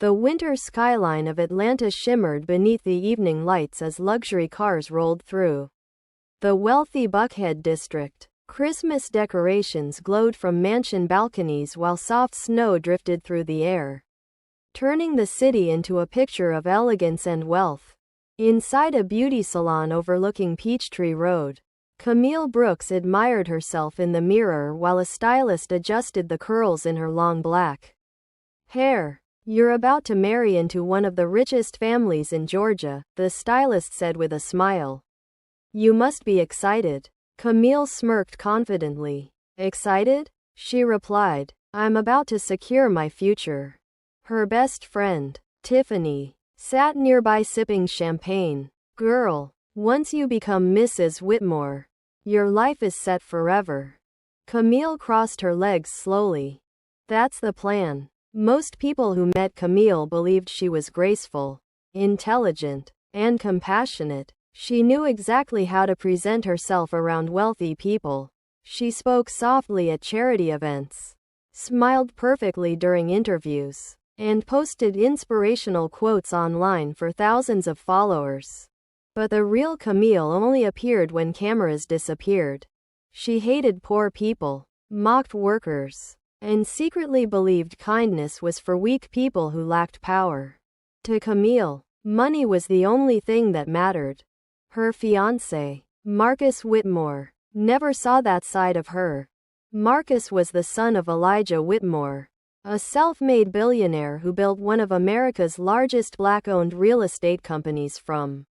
The winter skyline of Atlanta shimmered beneath the evening lights as luxury cars rolled through the wealthy Buckhead district. Christmas decorations glowed from mansion balconies while soft snow drifted through the air, turning the city into a picture of elegance and wealth. Inside a beauty salon overlooking Peachtree Road, Camille Brooks admired herself in the mirror while a stylist adjusted the curls in her long black hair. "You're about to marry into one of the richest families in Georgia," the stylist said with a smile. "You must be excited." Camille smirked confidently. "Excited?" she replied. "I'm about to secure my future." Her best friend, Tiffany, sat nearby sipping champagne. "Girl, once you become Mrs. Whitmore, your life is set forever." Camille crossed her legs slowly. "That's the plan." Most people who met Camille believed she was graceful, intelligent, and compassionate. She knew exactly how to present herself around wealthy people. She spoke softly at charity events, smiled perfectly during interviews, and posted inspirational quotes online for thousands of followers. But the real Camille only appeared when cameras disappeared. She hated poor people, mocked workers, and secretly believed kindness was for weak people who lacked power. To Camille, money was the only thing that mattered. Her fiancé, Marcus Whitmore, never saw that side of her. Marcus was the son of Elijah Whitmore, a self-made billionaire who built one of America's largest black-owned real estate companies from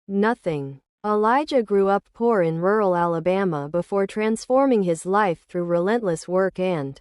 nothing. Elijah grew up poor in rural Alabama before transforming his life through relentless work and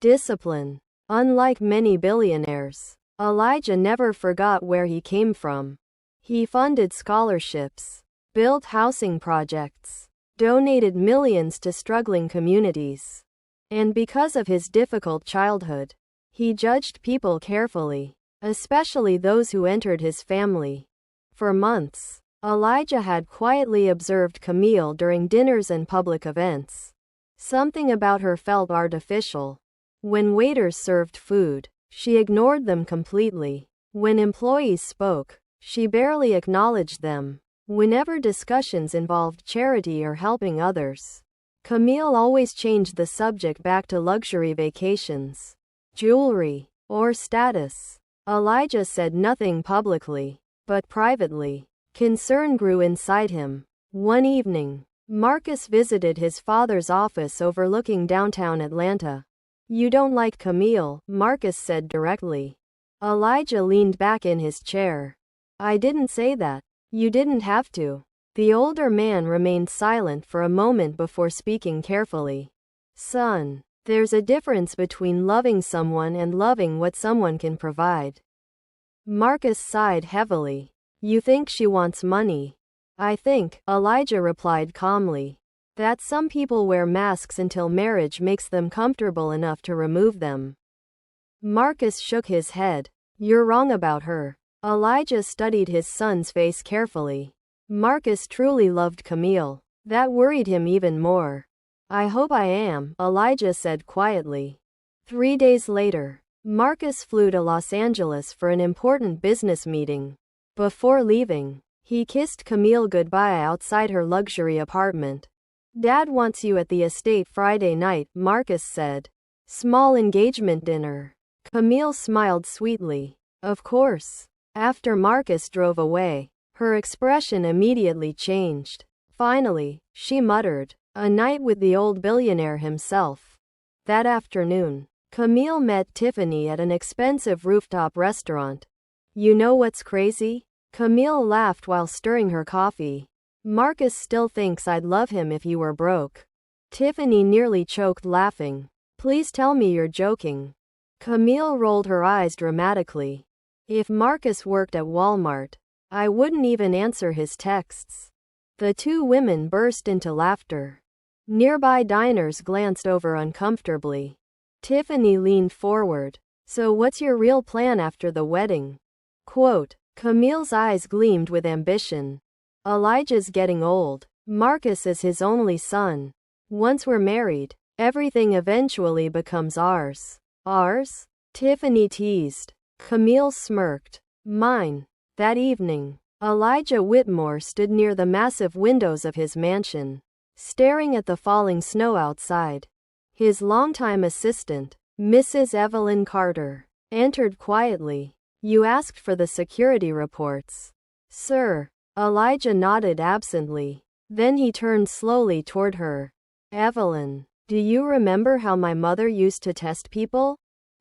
discipline. Unlike many billionaires, Elijah never forgot where he came from. He funded scholarships, built housing projects, donated millions to struggling communities. And because of his difficult childhood, he judged people carefully, especially those who entered his family. For months, Elijah had quietly observed Camille during dinners and public events. Something about her felt artificial. When waiters served food, she ignored them completely. When employees spoke, she barely acknowledged them. Whenever discussions involved charity or helping others, Camille always changed the subject back to luxury vacations, jewelry, or status. Elijah said nothing publicly, but privately, concern grew inside him. One evening, Marcus visited his father's office overlooking downtown Atlanta. "You don't like Camille," Marcus said directly. Elijah leaned back in his chair. "I didn't say that." "You didn't have to." The older man remained silent for a moment before speaking carefully. "Son, there's a difference between loving someone and loving what someone can provide." Marcus sighed heavily. "You think she wants money?" "I think," Elijah replied calmly, "that some people wear masks until marriage makes them comfortable enough to remove them." Marcus shook his head. "You're wrong about her." Elijah studied his son's face carefully. Marcus truly loved Camille. That worried him even more. "I hope I am," Elijah said quietly. 3 days later, Marcus flew to Los Angeles for an important business meeting. Before leaving, he kissed Camille goodbye outside her luxury apartment. "Dad wants you at the estate Friday night," Marcus said. "Small engagement dinner." Camille smiled sweetly. "Of course." After Marcus drove away, her expression immediately changed. Finally, she muttered, "A night with the old billionaire himself." That afternoon, Camille met Tiffany at an expensive rooftop restaurant. "You know what's crazy?" Camille laughed while stirring her coffee. "Marcus still thinks I'd love him if you were broke." Tiffany nearly choked laughing. "Please tell me you're joking." Camille rolled her eyes dramatically. "If Marcus worked at Walmart, I wouldn't even answer his texts." The two women burst into laughter. Nearby diners glanced over uncomfortably. Tiffany leaned forward. "So what's your real plan after the wedding?" Quote. Camille's eyes gleamed with ambition. "Elijah's getting old. Marcus is his only son. Once we're married, everything eventually becomes ours." "Ours?" Tiffany teased. Camille smirked. Mine. That evening, Elijah Whitmore stood near the massive windows of his mansion, staring at the falling snow outside. His longtime assistant, Mrs. Evelyn Carter, entered quietly. You asked for the security reports, sir. Elijah nodded absently. Then he turned slowly toward her. Evelyn, do you remember how my mother used to test people?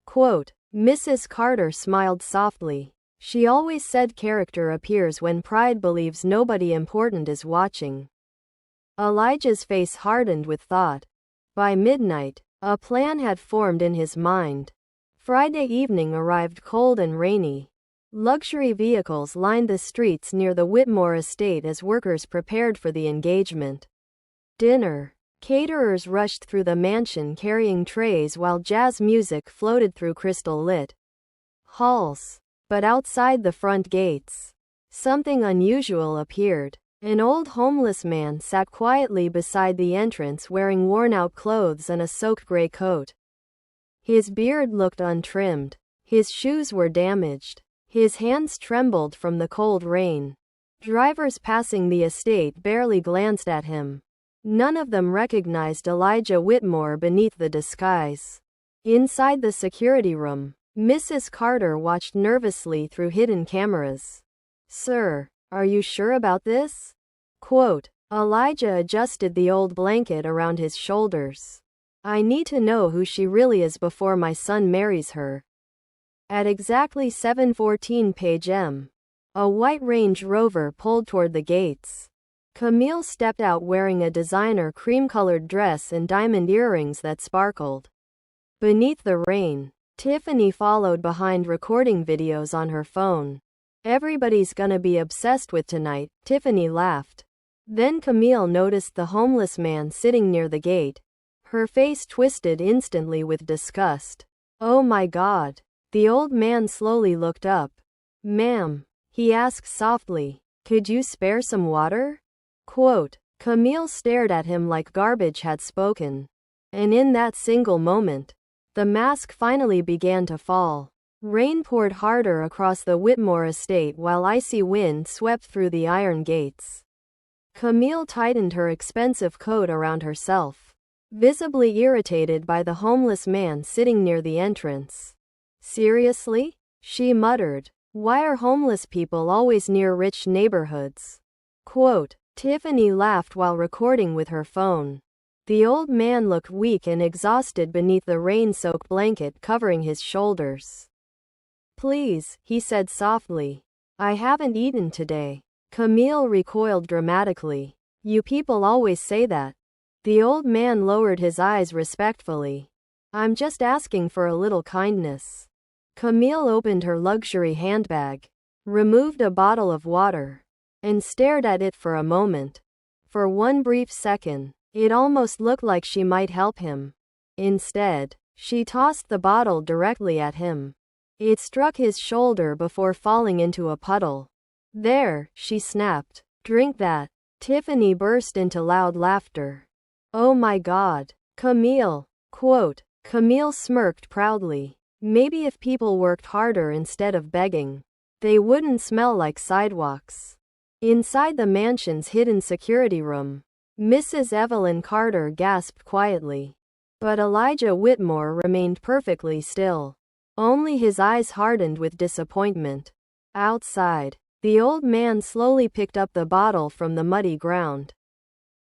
Quote. Mrs. Carter smiled softly. She always said character appears when pride believes nobody important is watching. Elijah's face hardened with thought. By midnight, a plan had formed in his mind. Friday evening arrived cold and rainy. Luxury vehicles lined the streets near the Whitmore estate as workers prepared for the engagement. Dinner. Caterers rushed through the mansion carrying trays while jazz music floated through crystal-lit halls. But outside the front gates, something unusual appeared. An old homeless man sat quietly beside the entrance wearing worn-out clothes and a soaked gray coat. His beard looked untrimmed. His shoes were damaged. His hands trembled from the cold rain. Drivers passing the estate barely glanced at him. None of them recognized Elijah Whitmore beneath the disguise. Inside the security room, Mrs. Carter watched nervously through hidden cameras. Sir, are you sure about this? Quote. Elijah adjusted the old blanket around his shoulders. I need to know who she really is before my son marries her. At exactly 7:14 p.m., a white Range Rover pulled toward the gates. Camille stepped out wearing a designer cream-colored dress and diamond earrings that sparkled. Beneath the rain, Tiffany followed behind recording videos on her phone. Everybody's gonna be obsessed with tonight, Tiffany laughed. Then Camille noticed the homeless man sitting near the gate. Her face twisted instantly with disgust. Oh my God. The old man slowly looked up. Ma'am, he asked softly, could you spare some water? Quote. Camille stared at him like garbage had spoken. And in that single moment, the mask finally began to fall. Rain poured harder across the Whitmore estate while icy wind swept through the iron gates. Camille tightened her expensive coat around herself, visibly irritated by the homeless man sitting near the entrance. Seriously? She muttered. Why are homeless people always near rich neighborhoods? Quote. Tiffany laughed while recording with her phone. The old man looked weak and exhausted beneath the rain-soaked blanket covering his shoulders. Please, he said softly. I haven't eaten today. Camille recoiled dramatically. You people always say that. The old man lowered his eyes respectfully. I'm just asking for a little kindness. Camille opened her luxury handbag, removed a bottle of water, and stared at it for a moment. For one brief second, it almost looked like she might help him. Instead, she tossed the bottle directly at him. It struck his shoulder before falling into a puddle. There, she snapped. Drink that. Tiffany burst into loud laughter. Oh my God. Camille. Quote. Camille smirked proudly. Maybe if people worked harder instead of begging, they wouldn't smell like sidewalks. Inside the mansion's hidden security room, Mrs. Evelyn Carter gasped quietly. But Elijah Whitmore remained perfectly still. Only his eyes hardened with disappointment. Outside, the old man slowly picked up the bottle from the muddy ground.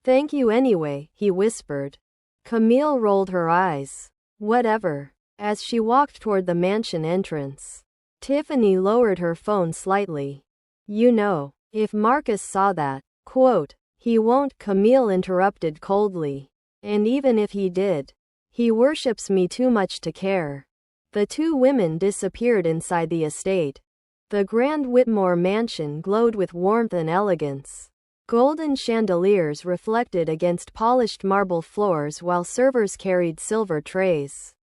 Thank you anyway, he whispered. Camille rolled her eyes. Whatever. As she walked toward the mansion entrance, Tiffany lowered her phone slightly. You know, if Marcus saw that, quote, he won't, Camille interrupted coldly. And even if he did, he worships me too much to care. The two women disappeared inside the estate. The grand Whitmore mansion glowed with warmth and elegance. Golden chandeliers reflected against polished marble floors while servers carried silver trays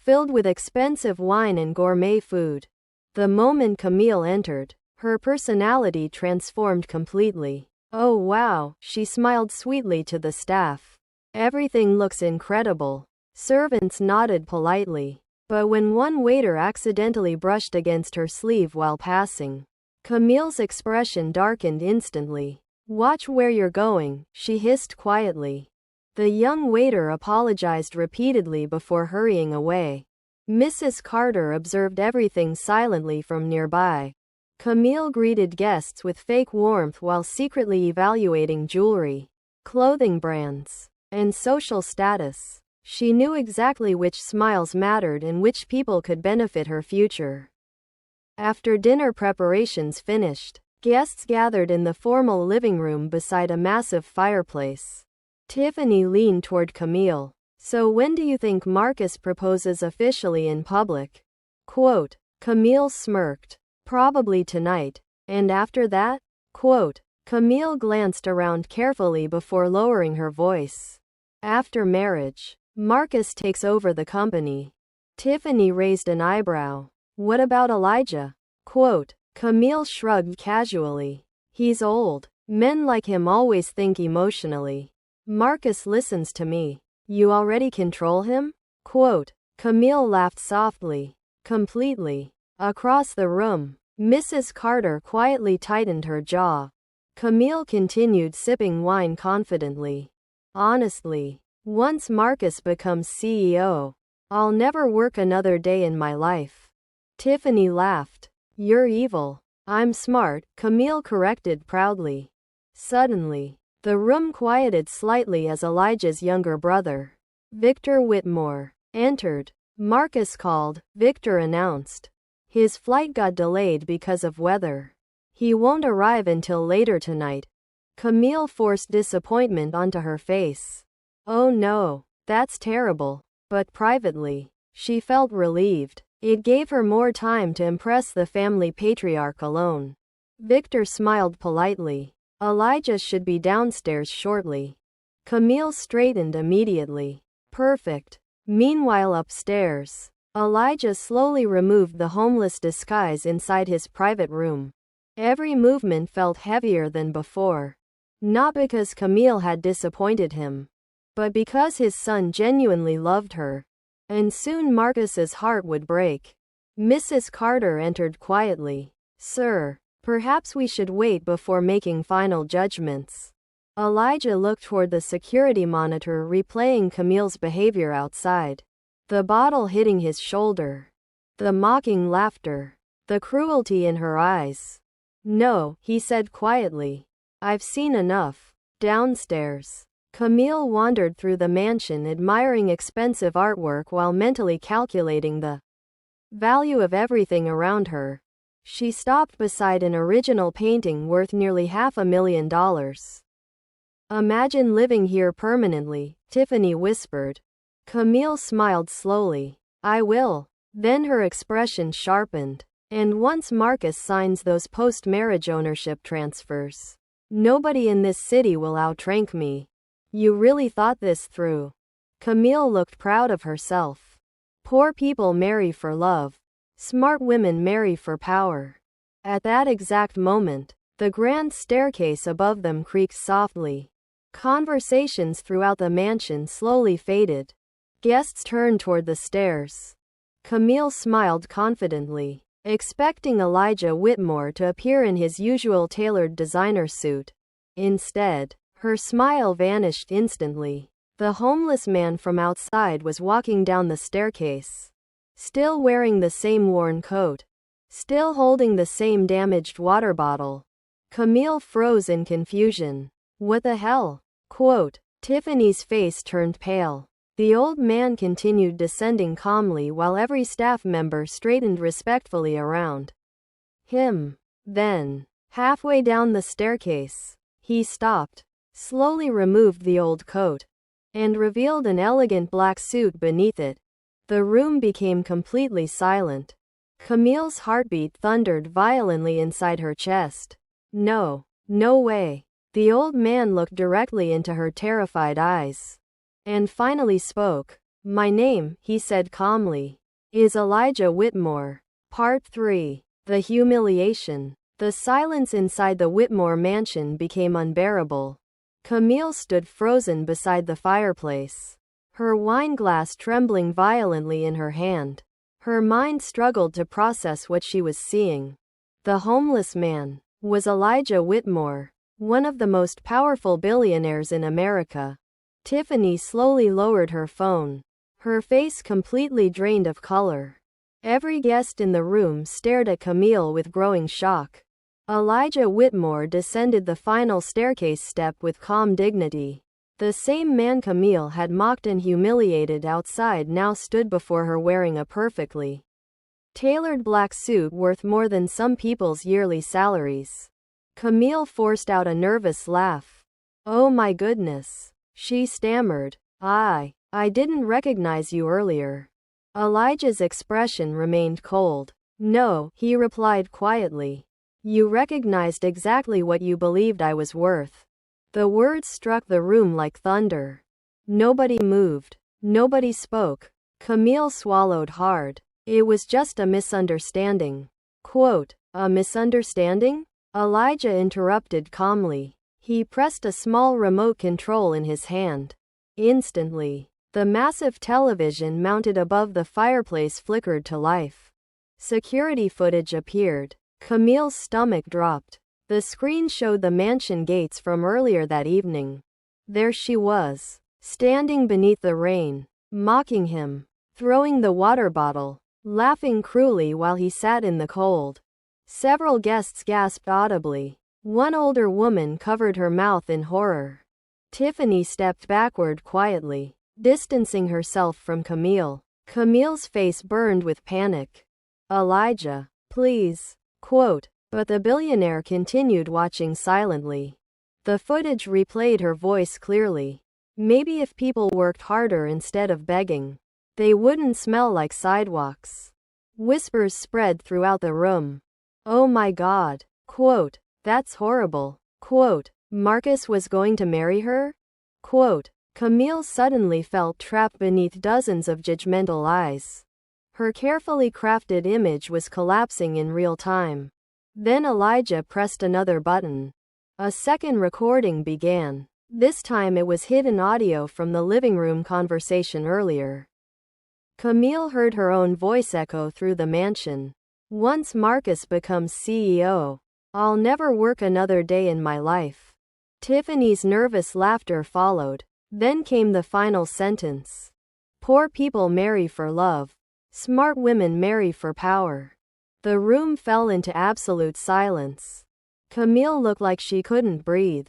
filled with expensive wine and gourmet food. The moment Camille entered, her personality transformed completely. Oh wow, she smiled sweetly to the staff. Everything looks incredible. Servants nodded politely. But when one waiter accidentally brushed against her sleeve while passing, Camille's expression darkened instantly. "Watch where you're going," she hissed quietly. The young waiter apologized repeatedly before hurrying away. Mrs. Carter observed everything silently from nearby. Camille greeted guests with fake warmth while secretly evaluating jewelry, clothing brands, and social status. She knew exactly which smiles mattered and which people could benefit her future. After dinner preparations finished, guests gathered in the formal living room beside a massive fireplace. Tiffany leaned toward Camille. "So when do you think Marcus proposes officially in public?" Quote. Camille smirked. "Probably tonight. And after that?" Quote. Camille glanced around carefully before lowering her voice. "After marriage, Marcus takes over the company." Tiffany raised an eyebrow. "What about Elijah?" Quote. Camille shrugged casually. "He's old. Men like him always think emotionally. Marcus listens to me." "You already control him?" Quote. Camille laughed softly. "Completely." Across the room, Mrs. Carter quietly tightened her jaw. Camille continued sipping wine confidently. "Honestly, once Marcus becomes CEO, I'll never work another day in my life." Tiffany laughed. "You're evil." "I'm smart," Camille corrected proudly. Suddenly, the room quieted slightly as Elijah's younger brother, Victor Whitmore, entered. "Marcus called," Victor announced. "His flight got delayed because of weather. He won't arrive until later tonight." Camille forced disappointment onto her face. "Oh no, that's terrible." But privately, she felt relieved. It gave her more time to impress the family patriarch alone. Victor smiled politely. "Elijah should be downstairs shortly." Camille straightened immediately. "Perfect." Meanwhile upstairs, Elijah slowly removed the homeless disguise inside his private room. Every movement felt heavier than before. Not because Camille had disappointed him, but because his son genuinely loved her. And soon Marcus's heart would break. Mrs. Carter entered quietly. "Sir, perhaps we should wait before making final judgments." Elijah looked toward the security monitor replaying Camille's behavior outside. The bottle hitting his shoulder. The mocking laughter. The cruelty in her eyes. "No," he said quietly. "I've seen enough." Downstairs, Camille wandered through the mansion admiring expensive artwork while mentally calculating the value of everything around her. She stopped beside an original painting worth nearly $500,000. "Imagine living here permanently," Tiffany whispered. Camille smiled slowly. "I will." Then her expression sharpened. "And once Marcus signs those post-marriage ownership transfers, nobody in this city will outrank me." "You really thought this through." Camille looked proud of herself. "Poor people marry for love. Smart women marry for power." At that exact moment, the grand staircase above them creaked softly. Conversations throughout the mansion slowly faded. Guests turned toward the stairs. Camille smiled confidently, expecting Elijah Whitmore to appear in his usual tailored designer suit. Instead, her smile vanished instantly. The homeless man from outside was walking down the staircase, still wearing the same worn coat, still holding the same damaged water bottle. Camille froze in confusion. "What the hell?" Quote. Tiffany's face turned pale. The old man continued descending calmly while every staff member straightened respectfully around him. Then, halfway down the staircase, he stopped, slowly removed the old coat, and revealed an elegant black suit beneath it. The room became completely silent. Camille's heartbeat thundered violently inside her chest. "No, no way." The old man looked directly into her terrified eyes, and finally spoke. "My name," he said calmly, "is Elijah Whitmore." Part 3. The humiliation. The silence inside the Whitmore mansion became unbearable. Camille stood frozen beside the fireplace, her wine glass trembling violently in her hand. Her mind struggled to process what she was seeing. The homeless man was Elijah Whitmore, one of the most powerful billionaires in America. Tiffany slowly lowered her phone, her face completely drained of color. Every guest in the room stared at Camille with growing shock. Elijah Whitmore descended the final staircase step with calm dignity. The same man Camille had mocked and humiliated outside now stood before her wearing a perfectly tailored black suit worth more than some people's yearly salaries. Camille forced out a nervous laugh. "Oh my goodness," she stammered. I didn't recognize you earlier." Elijah's expression remained cold. "No," he replied quietly. "You recognized exactly what you believed I was worth." The words struck the room like thunder. Nobody moved. Nobody spoke. Camille swallowed hard. It was just a misunderstanding. Quote, "A misunderstanding?" Elijah interrupted calmly. He pressed a small remote control in his hand. Instantly, the massive television mounted above the fireplace flickered to life. Security footage appeared. Camille's stomach dropped. The screen showed the mansion gates from earlier that evening. There she was, standing beneath the rain, mocking him, throwing the water bottle, laughing cruelly while he sat in the cold. Several guests gasped audibly. One older woman covered her mouth in horror. Tiffany stepped backward quietly, distancing herself from Camille. Camille's face burned with panic. "Elijah, please." Quote, but the billionaire continued watching silently. The footage replayed her voice clearly. "Maybe if people worked harder instead of begging, they wouldn't smell like sidewalks." Whispers spread throughout the room. "Oh my God." Quote, "That's horrible." Quote, "Marcus was going to marry her?" Quote, Camille suddenly felt trapped beneath dozens of judgmental eyes. Her carefully crafted image was collapsing in real time. Then Elijah pressed another button. A second recording began. This time it was hidden audio from the living room conversation earlier. Camille heard her own voice echo through the mansion. "Once Marcus becomes CEO, I'll never work another day in my life." Tiffany's nervous laughter followed. Then came the final sentence. "Poor people marry for love. Smart women marry for power." The room fell into absolute silence. Camille looked like she couldn't breathe.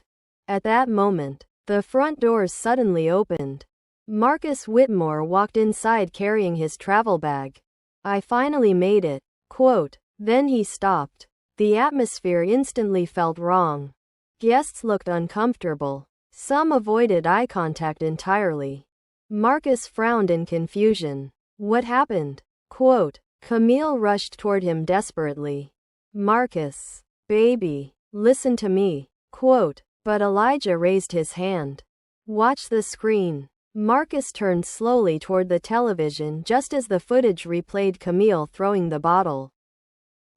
At that moment, the front doors suddenly opened. Marcus Whitmore walked inside carrying his travel bag. "I finally made it." Quote, then he stopped. The atmosphere instantly felt wrong. Guests looked uncomfortable. Some avoided eye contact entirely. Marcus frowned in confusion. "What happened?" Quote, Camille rushed toward him desperately. "Marcus, baby, listen to me." Quote, but Elijah raised his hand. "Watch the screen." Marcus turned slowly toward the television just as the footage replayed Camille throwing the bottle.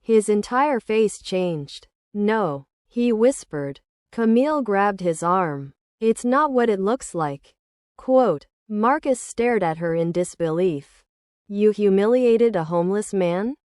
His entire face changed. "No," he whispered. Camille grabbed his arm. "It's not what it looks like." Quote, Marcus stared at her in disbelief. "You humiliated a homeless man?"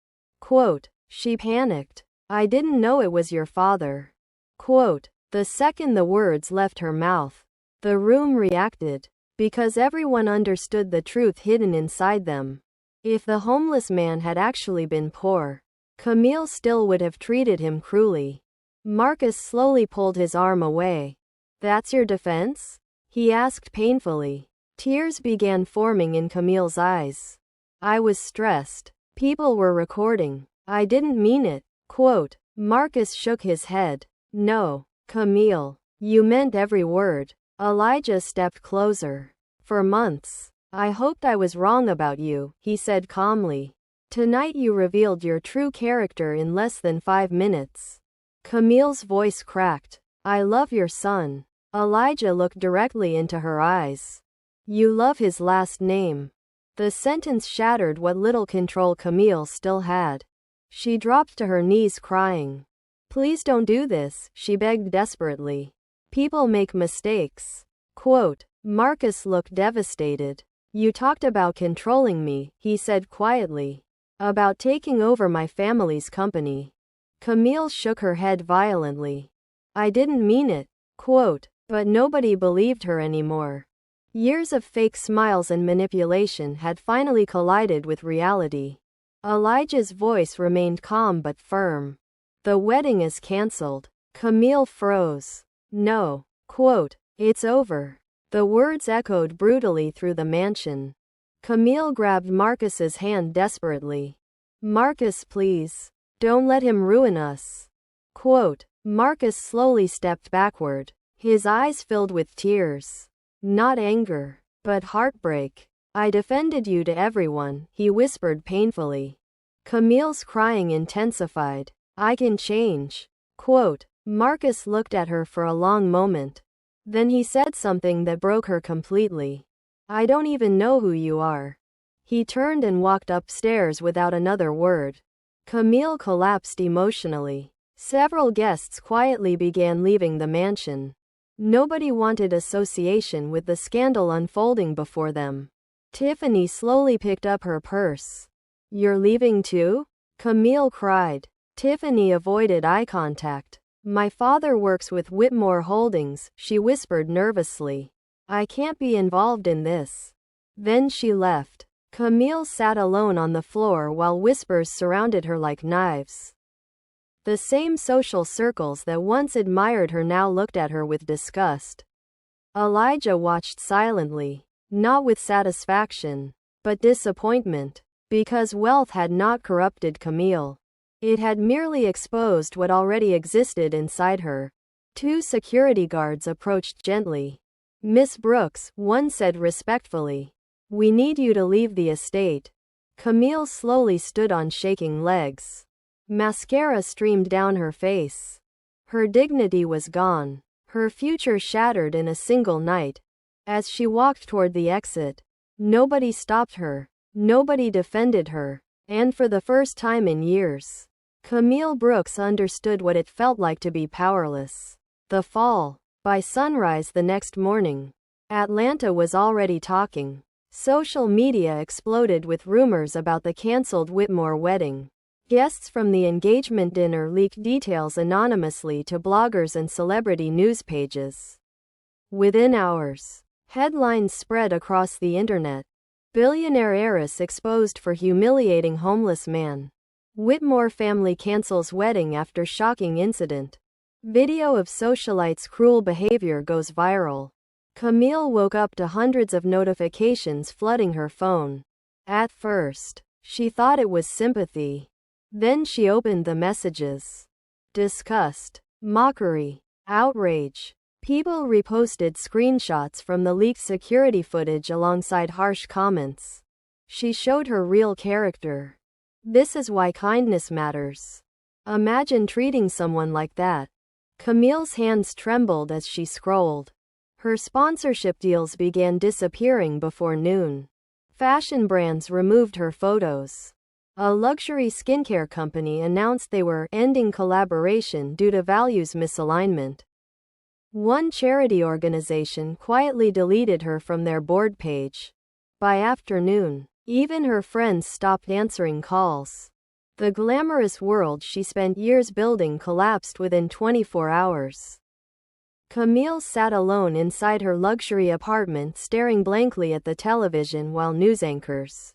Quote, she panicked. "I didn't know it was your father." Quote, the second the words left her mouth, the room reacted. Because everyone understood the truth hidden inside them. If the homeless man had actually been poor, Camille still would have treated him cruelly. Marcus slowly pulled his arm away. "That's your defense?" he asked painfully. Tears began forming in Camille's eyes. "I was stressed. People were recording. I didn't mean it." Quote, Marcus shook his head. "No, Camille, you meant every word." Elijah stepped closer. "For months, I hoped I was wrong about you," he said calmly. "Tonight you revealed your true character in less than 5 minutes." Camille's voice cracked. "I love your son." Elijah looked directly into her eyes. "You love his last name." The sentence shattered what little control Camille still had. She dropped to her knees crying. "Please don't do this," she begged desperately. "People make mistakes." Quote, Marcus looked devastated. "You talked about controlling me," he said quietly. About taking over my family's company. Camille shook her head violently. I didn't mean it. Quote, but nobody believed her anymore. Years of fake smiles and manipulation had finally collided with reality. Elijah's voice remained calm but firm. The wedding is cancelled. Camille froze. No. Quote, it's over. The words echoed brutally through the mansion. Camille grabbed Marcus's hand desperately. Marcus, please. Don't let him ruin us. Quote, Marcus slowly stepped backward, his eyes filled with tears. Not anger, but heartbreak. I defended you to everyone, he whispered painfully. Camille's crying intensified. I can change. Quote, Marcus looked at her for a long moment. Then he said something that broke her completely. I don't even know who you are. He turned and walked upstairs without another word. Camille collapsed emotionally. Several guests quietly began leaving the mansion. Nobody wanted association with the scandal unfolding before them. Tiffany slowly picked up her purse. You're leaving too? Camille cried. Tiffany avoided eye contact. My father works with Whitmore Holdings, she whispered nervously. I can't be involved in this. Then she left. Camille sat alone on the floor while whispers surrounded her like knives. The same social circles that once admired her now looked at her with disgust. Elijah watched silently, not with satisfaction, but disappointment, because wealth had not corrupted Camille. It had merely exposed what already existed inside her. Two security guards approached gently. Miss Brooks, one said respectfully. We need you to leave the estate. Camille slowly stood on shaking legs. Mascara streamed down her face. Her dignity was gone. Her future shattered in a single night. As she walked toward the exit, nobody stopped her. Nobody defended her. And for the first time in years, Camille Brooks understood what it felt like to be powerless. The fall. By sunrise the next morning, Atlanta was already talking. Social media exploded with rumors about the cancelled Whitmore wedding. Guests from the engagement dinner leaked details anonymously to bloggers and celebrity news pages. Within hours, headlines spread across the internet. Billionaire heiress exposed for humiliating homeless man. Whitmore family cancels wedding after shocking incident. Video of socialite's cruel behavior goes viral. Camille woke up to hundreds of notifications flooding her phone. At first, she thought it was sympathy. Then she opened the messages. Disgust, mockery, outrage. People reposted screenshots from the leaked security footage alongside harsh comments. She showed her real character. This is why kindness matters. Imagine treating someone like that. Camille's hands trembled as she scrolled. Her sponsorship deals began disappearing before noon. Fashion brands removed her photos. A luxury skincare company announced they were ending collaboration due to values misalignment. One charity organization quietly deleted her from their board page. By afternoon, even her friends stopped answering calls. The glamorous world she spent years building collapsed within 24 hours. Camille sat alone inside her luxury apartment staring blankly at the television while news anchors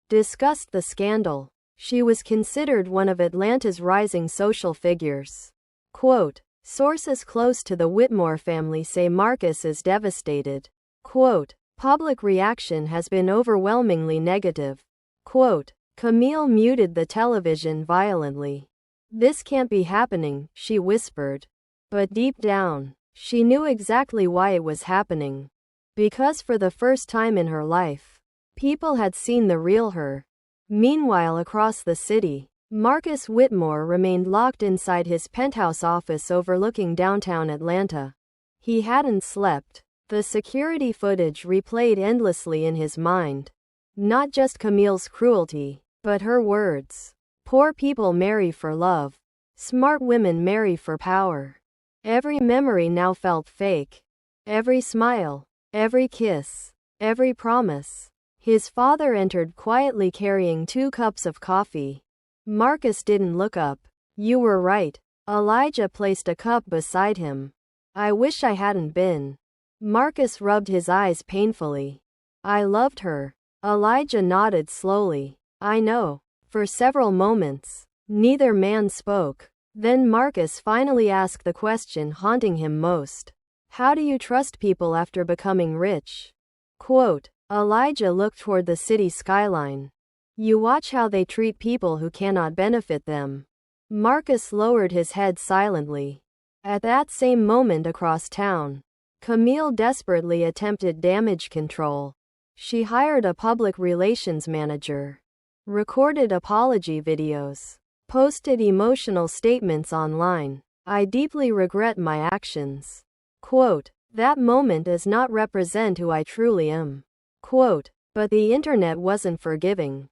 discussed the scandal. She was considered one of Atlanta's rising social figures. Quote, sources close to the Whitmore family say Marcus is devastated. Quote, public reaction has been overwhelmingly negative. Quote, Camille muted the television violently. This can't be happening, she whispered. But deep down, she knew exactly why it was happening. Because for the first time in her life, people had seen the real her. Meanwhile, across the city, Marcus Whitmore remained locked inside his penthouse office overlooking downtown Atlanta. He hadn't slept. The security footage replayed endlessly in his mind. Not just Camille's cruelty, but her words. Poor people marry for love. Smart women marry for power. Every memory now felt fake. Every smile, every kiss, every promise. His father entered quietly carrying 2 cups of coffee. Marcus didn't look up. You were right. Elijah placed a cup beside him. I wish I hadn't been. Marcus rubbed his eyes painfully. I loved her. Elijah nodded slowly. I know. For several moments, neither man spoke. Then Marcus finally asked the question haunting him most. How do you trust people after becoming rich? Quote, Elijah looked toward the city skyline. You watch how they treat people who cannot benefit them. Marcus lowered his head silently. At that same moment across town, Camille desperately attempted damage control. She hired a public relations manager, recorded apology videos, posted emotional statements online. I deeply regret my actions. Quote, that moment does not represent who I truly am. Quote, but the internet wasn't forgiving.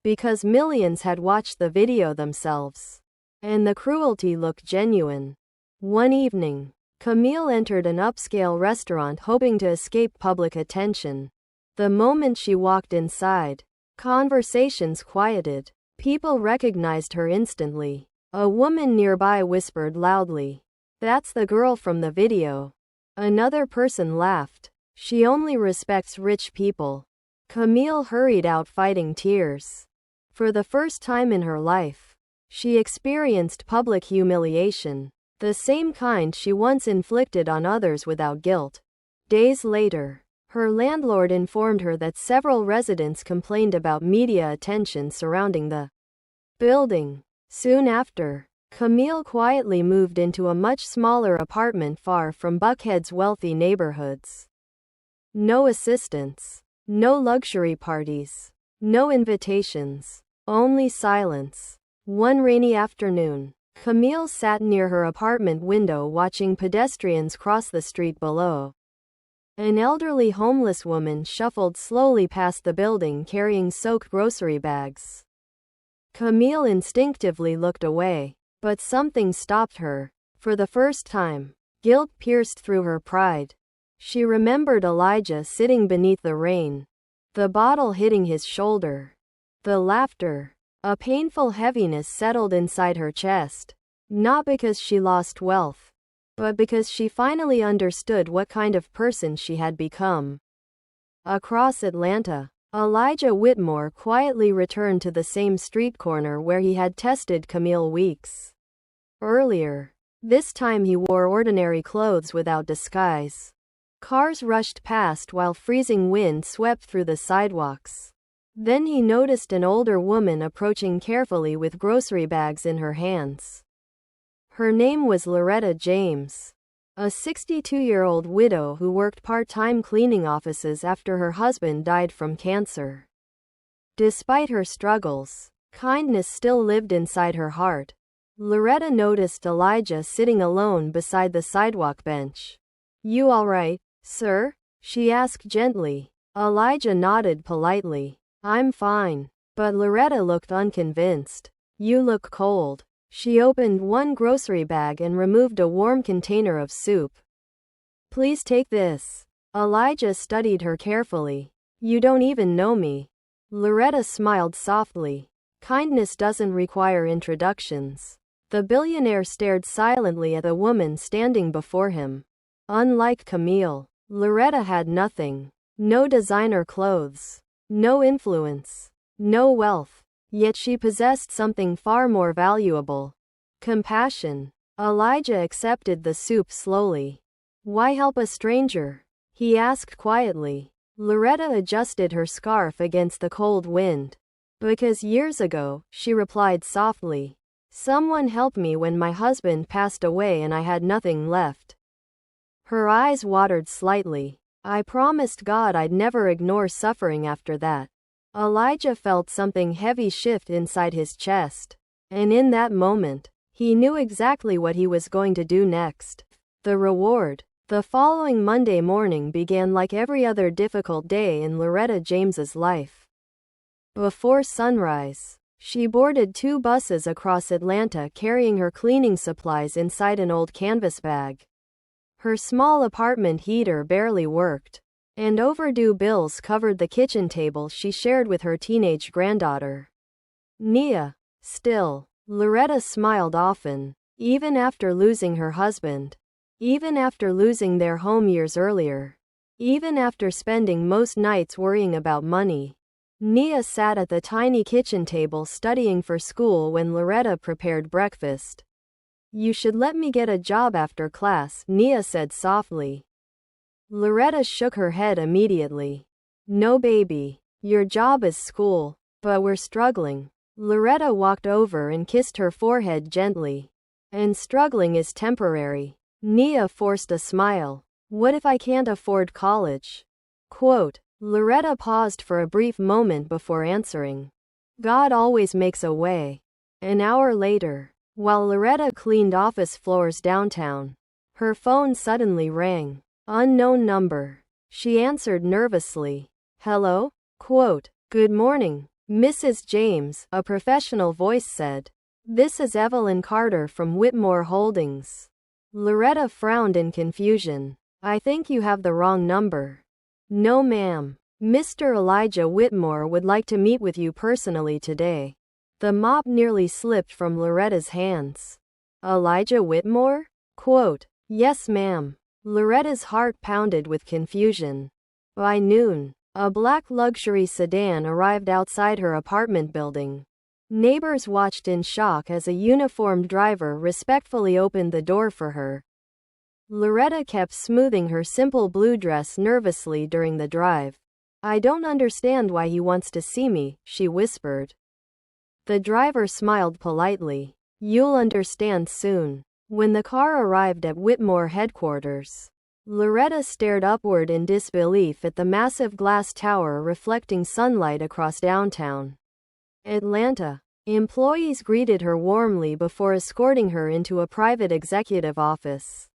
Because millions had watched the video themselves. And the cruelty looked genuine. One evening, Camille entered an upscale restaurant hoping to escape public attention. The moment she walked inside, conversations quieted. People recognized her instantly. A woman nearby whispered loudly, "That's the girl from the video." Another person laughed. "She only respects rich people." Camille hurried out fighting tears. For the first time in her life, she experienced public humiliation, the same kind she once inflicted on others without guilt. Days later, her landlord informed her that several residents complained about media attention surrounding the building. Soon after, Camille quietly moved into a much smaller apartment far from Buckhead's wealthy neighborhoods. No assistants, no luxury parties, no invitations, only silence. One rainy afternoon, Camille sat near her apartment window watching pedestrians cross the street below. An elderly homeless woman shuffled slowly past the building carrying soaked grocery bags. Camille instinctively looked away, but something stopped her. For the first time, guilt pierced through her pride. She remembered Elijah sitting beneath the rain, the bottle hitting his shoulder, the laughter. A painful heaviness settled inside her chest, not because she lost wealth, but because she finally understood what kind of person she had become. Across Atlanta, Elijah Whitmore quietly returned to the same street corner where he had tested Camille weeks earlier. This time he wore ordinary clothes without disguise. Cars rushed past while freezing wind swept through the sidewalks. Then he noticed an older woman approaching carefully with grocery bags in her hands. Her name was Loretta James, a 62-year-old widow who worked part-time cleaning offices after her husband died from cancer. Despite her struggles, kindness still lived inside her heart. Loretta noticed Elijah sitting alone beside the sidewalk bench. "You all right, sir?" she asked gently. Elijah nodded politely. "I'm fine." But Loretta looked unconvinced. "You look cold." She opened one grocery bag and removed a warm container of soup. "Please take this." Elijah studied her carefully. "You don't even know me." Loretta smiled softly. Kindness doesn't require introductions. The billionaire stared silently at the woman standing before him. Unlike Camille, Loretta had nothing. No designer clothes. No influence. No wealth. Yet she possessed something far more valuable. Compassion. Elijah accepted the soup slowly. "Why help a stranger?" he asked quietly. Loretta adjusted her scarf against the cold wind. "Because years ago," she replied softly, "someone helped me when my husband passed away and I had nothing left." Her eyes watered slightly. "I promised God I'd never ignore suffering after that." Elijah felt something heavy shift inside his chest. And in that moment, he knew exactly what he was going to do next. The reward. The following Monday morning began like every other difficult day in Loretta James's life. Before sunrise, she boarded 2 buses across Atlanta carrying her cleaning supplies inside an old canvas bag. Her small apartment heater barely worked, and overdue bills covered the kitchen table she shared with her teenage granddaughter, Nia. Still, Loretta smiled often, even after losing her husband, even after losing their home years earlier, even after spending most nights worrying about money. Nia sat at the tiny kitchen table studying for school when Loretta prepared breakfast. "You should let me get a job after class," Nia said softly. Loretta shook her head immediately. "No, baby. Your job is school. But we're struggling." Loretta walked over and kissed her forehead gently. "And struggling is temporary." Nia forced a smile. "What if I can't afford college?" Quote. Loretta paused for a brief moment before answering. "God always makes a way." An hour later, while Loretta cleaned office floors downtown, her phone suddenly rang. Unknown number. She answered nervously. "Hello?" Quote. "Good morning, Mrs. James," a professional voice said. "This is Evelyn Carter from Whitmore Holdings." Loretta frowned in confusion. "I think you have the wrong number." "No, ma'am. Mr. Elijah Whitmore would like to meet with you personally today." The mop nearly slipped from Loretta's hands. "Elijah Whitmore?" Quote. "Yes, ma'am." Loretta's heart pounded with confusion. By noon, a black luxury sedan arrived outside her apartment building. Neighbors watched in shock as a uniformed driver respectfully opened the door for her. Loretta kept smoothing her simple blue dress nervously during the drive. "I don't understand why he wants to see me," she whispered. The driver smiled politely. "You'll understand soon." When the car arrived at Whitmore headquarters, Loretta stared upward in disbelief at the massive glass tower reflecting sunlight across downtown Atlanta. Employees greeted her warmly before escorting her into a private executive office.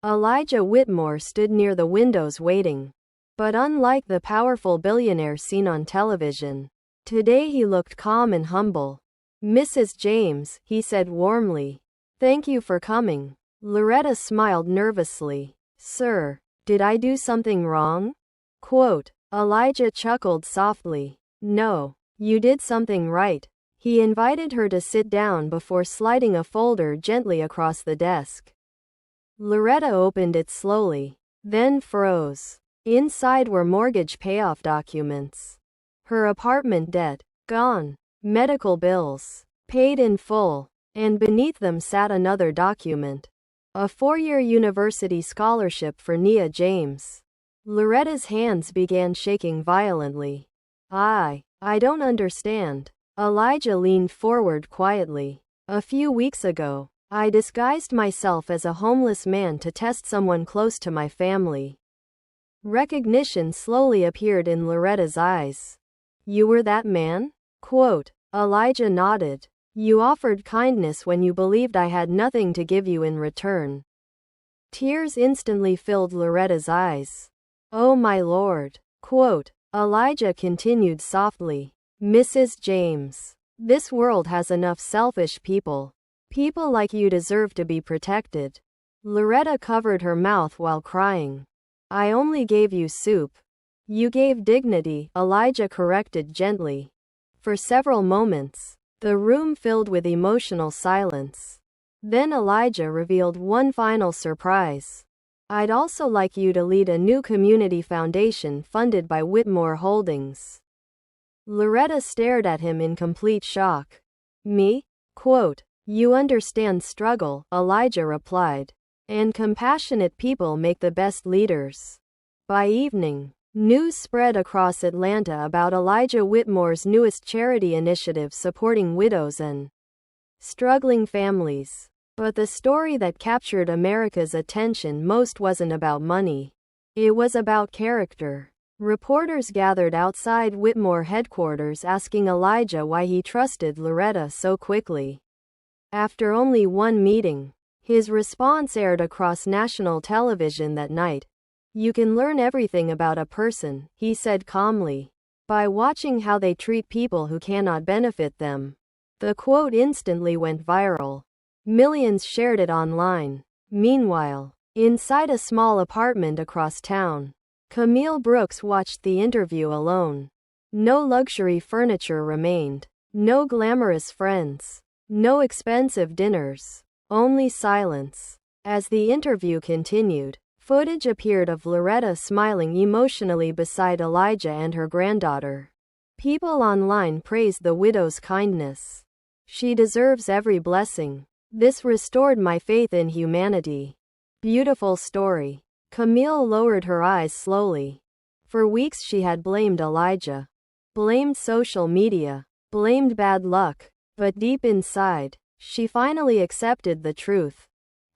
Elijah Whitmore stood near the windows waiting. But unlike the powerful billionaire seen on television, today he looked calm and humble. "Mrs. James," he said warmly. "Thank you for coming." Loretta smiled nervously. "Sir, did I do something wrong?" Quote. Elijah chuckled softly. "No, you did something right." He invited her to sit down before sliding a folder gently across the desk. Loretta opened it slowly, then froze. Inside were mortgage payoff documents. Her apartment debt, gone. Medical bills, paid in full. And beneath them sat another document. A 4-year university scholarship for Nia James. Loretta's hands began shaking violently. I don't understand." Elijah leaned forward quietly. "A few weeks ago, I disguised myself as a homeless man to test someone close to my family." Recognition slowly appeared in Loretta's eyes. "You were that man?" Quote. Elijah nodded. "You offered kindness when you believed I had nothing to give you in return." Tears instantly filled Loretta's eyes. "Oh my Lord." Quote. Elijah continued softly. "Mrs. James, this world has enough selfish people. People like you deserve to be protected." Loretta covered her mouth while crying. "I only gave you soup." "You gave dignity," Elijah corrected gently. For several moments, the room filled with emotional silence. Then Elijah revealed one final surprise. "I'd also like you to lead a new community foundation funded by Whitmore Holdings." Loretta stared at him in complete shock. "Me?" Quote. "You understand struggle," Elijah replied. "And compassionate people make the best leaders." By evening, news spread across Atlanta about Elijah Whitmore's newest charity initiative supporting widows and struggling families. But the story that captured America's attention most wasn't about money. It was about character. Reporters gathered outside Whitmore headquarters asking Elijah why he trusted Loretta so quickly. After only one meeting, his response aired across national television that night. "You can learn everything about a person," he said calmly, "by watching how they treat people who cannot benefit them." The quote instantly went viral. Millions shared it online. Meanwhile, inside a small apartment across town, Camille Brooks watched the interview alone. No luxury furniture remained. No glamorous friends. No expensive dinners. Only silence. As the interview continued, footage appeared of Loretta smiling emotionally beside Elijah and her granddaughter. People online praised the widow's kindness. She deserves every blessing. This restored my faith in humanity. Beautiful story. Camille lowered her eyes slowly. For weeks she had blamed Elijah. Blamed social media. Blamed bad luck. But deep inside, she finally accepted the truth.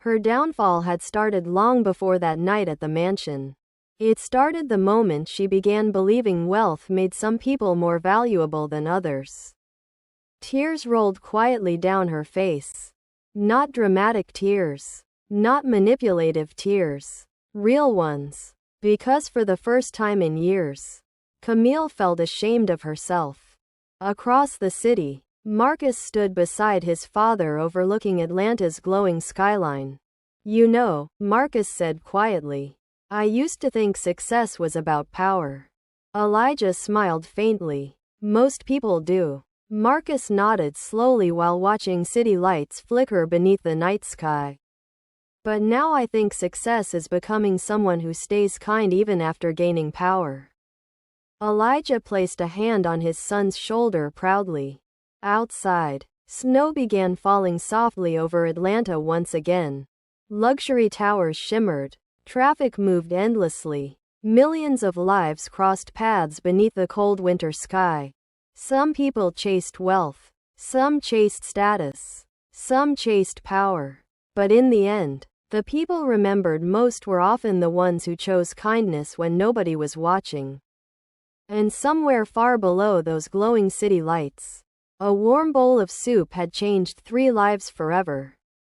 Her downfall had started long before that night at the mansion. It started the moment she began believing wealth made some people more valuable than others. Tears rolled quietly down her face. Not dramatic tears. Not manipulative tears. Real ones. Because for the first time in years, Camille felt ashamed of herself. Across the city, Marcus stood beside his father overlooking Atlanta's glowing skyline. "You know," Marcus said quietly, "I used to think success was about power." Elijah smiled faintly. "Most people do." Marcus nodded slowly while watching city lights flicker beneath the night sky. "But now I think success is becoming someone who stays kind even after gaining power." Elijah placed a hand on his son's shoulder proudly. Outside, snow began falling softly over Atlanta once again. Luxury towers shimmered. Traffic moved endlessly. Millions of lives crossed paths beneath the cold winter sky. Some people chased wealth. Some chased status. Some chased power. But in the end, the people remembered most were often the ones who chose kindness when nobody was watching. And somewhere far below those glowing city lights, a warm bowl of soup had changed 3 lives forever.